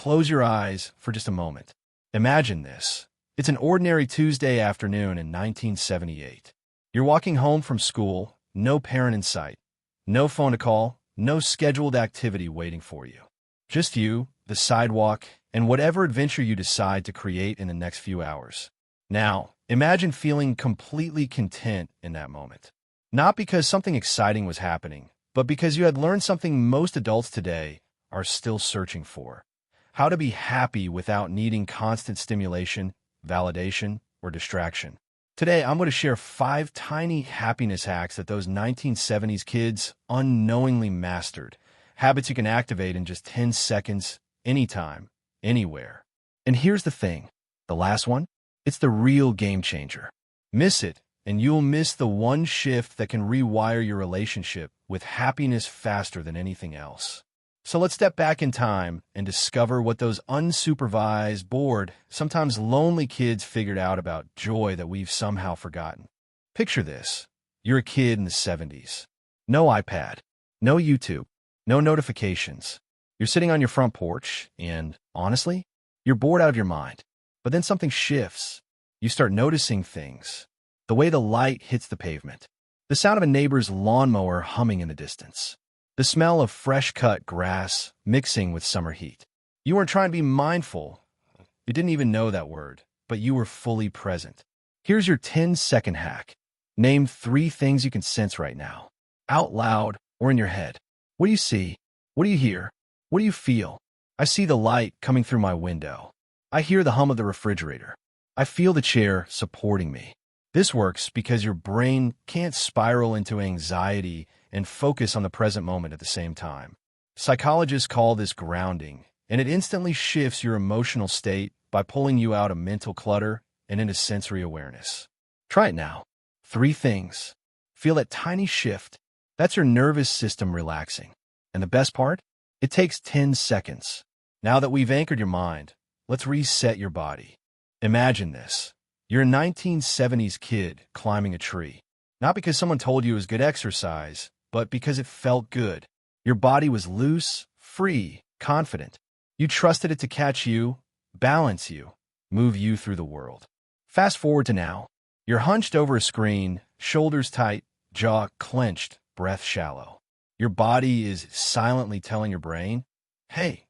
close your eyes for just a moment. Imagine this. It's an ordinary Tuesday afternoon in 1978. You're walking home from school, no parent in sight, no phone to call, no scheduled activity waiting for you. Just you, the sidewalk, and whatever adventure you decide to create in the next few hours. Now, imagine feeling completely content in that moment. Not because something exciting was happening, but because you had learned something most adults today are still searching for. How to be happy without needing constant stimulation, validation, or distraction. Today, I'm going to share 5 tiny happiness hacks that those 1970s kids unknowingly mastered. Habits you can activate in just 10 seconds, anytime, anywhere. And here's the thing. The last one? It's the real game changer. Miss it, and you'll miss the one shift that can rewire your relationship with happiness faster than anything else. So let's step back in time and discover what those unsupervised, bored, sometimes lonely kids figured out about joy that we've somehow forgotten. Picture this. You're a kid in the 70s. No iPad, no YouTube, no notifications. You're sitting on your front porch and, honestly, you're bored out of your mind. But then something shifts. You start noticing things. The way the light hits the pavement. The sound of a neighbor's lawnmower humming in the distance. The smell of fresh-cut grass mixing with summer heat. You weren't trying to be mindful. You didn't even know that word, but you were fully present. Here's your 10-second hack. Name 3 things you can sense right now, out loud or in your head. What do you see? What do you hear? What do you feel? I see the light coming through my window. I hear the hum of the refrigerator. I feel the chair supporting me. This works because your brain can't spiral into anxiety and focus on the present moment at the same time. Psychologists call this grounding, and it instantly shifts your emotional state by pulling you out of mental clutter and into sensory awareness. Try it now. 3 things. Feel that tiny shift. That's your nervous system relaxing. And the best part? It takes 10 seconds. Now that we've anchored your mind, let's reset your body. Imagine this. You're a 1970s kid climbing a tree. Not because someone told you it was good exercise, but because it felt good. Your body was loose, free, confident. You trusted it to catch you, balance you, move you through the world. Fast forward to now. You're hunched over a screen, shoulders tight, jaw clenched, breath shallow. Your body is silently telling your brain, hey,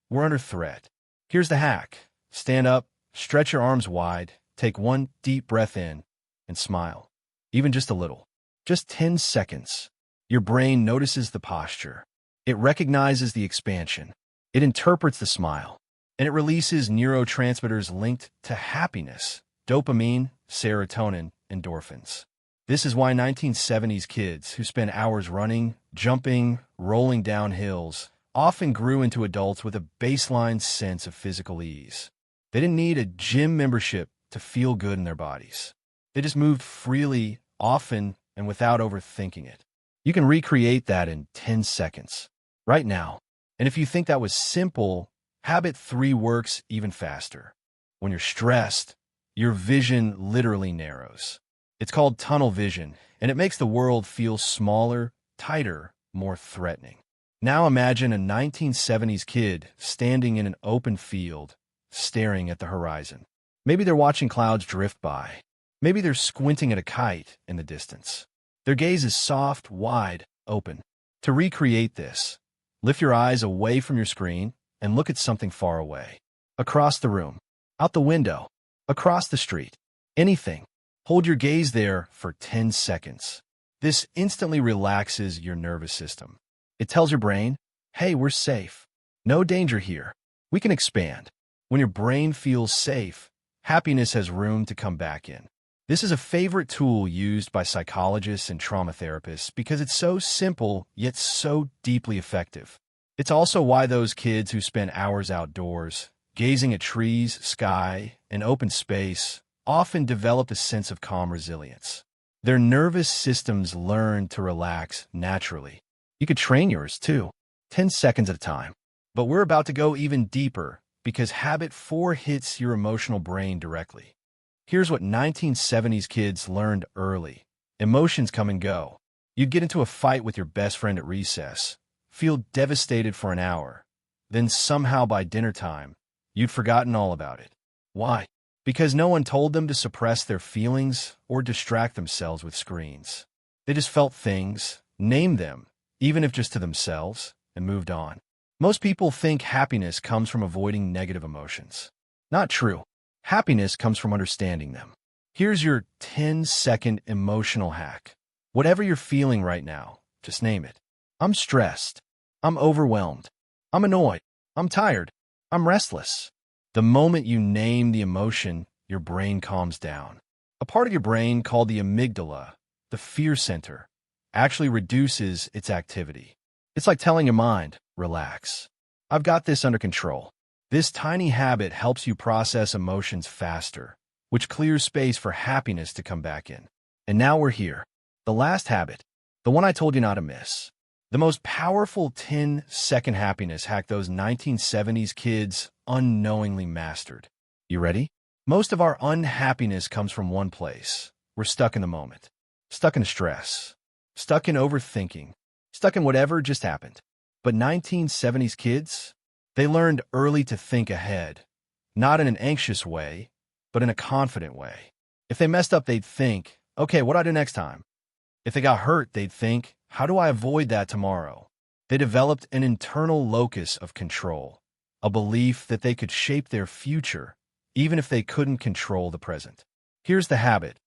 we're under threat. Here's the hack. Stand up, stretch your arms wide, take 1 deep breath in, and smile. Even just a little. Just 10 seconds. Your brain notices the posture. It recognizes the expansion. It interprets the smile. And it releases neurotransmitters linked to happiness, dopamine, serotonin, endorphins. This is why 1970s kids who spent hours running, jumping, rolling down hills often grew into adults with a baseline sense of physical ease. They didn't need a gym membership to feel good in their bodies. They just moved freely, often, and without overthinking it. You can recreate that in 10 seconds, right now. And if you think that was simple, habit 3 works even faster. When you're stressed, your vision literally narrows. It's called tunnel vision, and it makes the world feel smaller, tighter, more threatening. Now imagine a 1970s kid standing in an open field, staring at the horizon. Maybe they're watching clouds drift by. Maybe they're squinting at a kite in the distance. Their gaze is soft, wide, open. To recreate this, lift your eyes away from your screen and look at something far away. Across the room, out the window, across the street, anything. Hold your gaze there for 10 seconds. This instantly relaxes your nervous system. It tells your brain, hey, we're safe. No danger here. We can expand. When your brain feels safe, happiness has room to come back in. This is a favorite tool used by psychologists and trauma therapists because it's so simple yet so deeply effective. It's also why those kids who spend hours outdoors, gazing at trees, sky, and open space, often develop a sense of calm resilience. Their nervous systems learn to relax naturally. You could train yours too, 10 seconds at a time. But we're about to go even deeper because habit 4 hits your emotional brain directly. Here's what 1970s kids learned early. Emotions come and go. You'd get into a fight with your best friend at recess, feel devastated for an hour, Then somehow by dinner time, you'd forgotten all about it. Why? Because no one told them to suppress their feelings or distract themselves with screens. They just felt things, named them, even if just to themselves, and moved on. Most people think happiness comes from avoiding negative emotions. Not true. Happiness comes from understanding them. Here's your 10-second emotional hack. Whatever you're feeling right now, just name it. I'm stressed. I'm overwhelmed. I'm annoyed. I'm tired. I'm restless. The moment you name the emotion, your brain calms down. A part of your brain called the amygdala, the fear center, actually reduces its activity. It's like telling your mind, relax. I've got this under control. This tiny habit helps you process emotions faster, which clears space for happiness to come back in. And now we're here. The last habit, the one I told you not to miss. The most powerful 10-second happiness hack those 1970s kids unknowingly mastered. You ready? Most of our unhappiness comes from one place. We're stuck in the moment. Stuck in stress. Stuck in overthinking. Stuck in whatever just happened. But 1970s kids, they learned early to think ahead. Not in an anxious way, but in a confident way. If they messed up, they'd think, okay, what do I do next time? If they got hurt, they'd think, how do I avoid that tomorrow? They developed an internal locus of control, a belief that they could shape their future, even if they couldn't control the present. Here's the habit.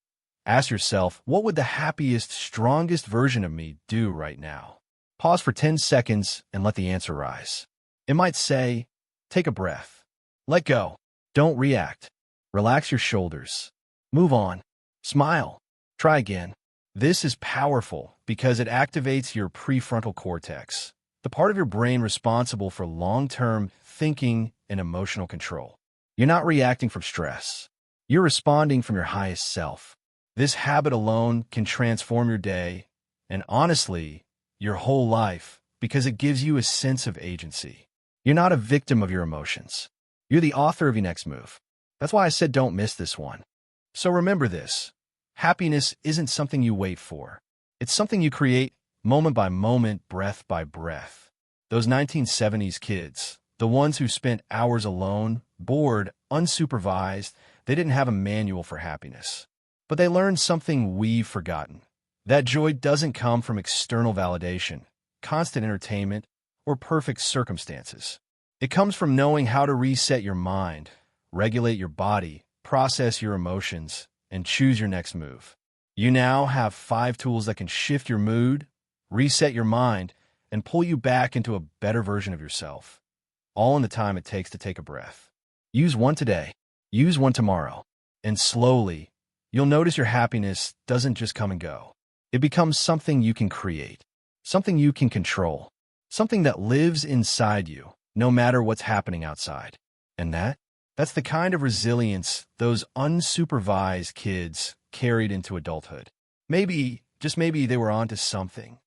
Ask yourself, what would the happiest, strongest version of me do right now? Pause for 10 seconds and let the answer rise. It might say, take a breath. Let go. Don't react. Relax your shoulders. Move on. Smile. Try again. This is powerful because it activates your prefrontal cortex, the part of your brain responsible for long-term thinking and emotional control. You're not reacting from stress. You're responding from your highest self. This habit alone can transform your day and, honestly, your whole life because it gives you a sense of agency. You're not a victim of your emotions. You're the author of your next move. That's why I said don't miss this one. So remember this. Happiness isn't something you wait for. It's something you create moment by moment, breath by breath. Those 1970s kids, the ones who spent hours alone, bored, unsupervised, they didn't have a manual for happiness. But they learned something we've forgotten. That joy doesn't come from external validation, constant entertainment, or perfect circumstances. It comes from knowing how to reset your mind, regulate your body, process your emotions, and choose your next move. You now have 5 tools that can shift your mood, reset your mind, and pull you back into a better version of yourself, all in the time it takes to take a breath. Use one today, use one tomorrow, and slowly, you'll notice your happiness doesn't just come and go. It becomes something you can create, something you can control, something that lives inside you, no matter what's happening outside. And that's the kind of resilience those unsupervised kids carried into adulthood. Maybe, just maybe, they were onto something.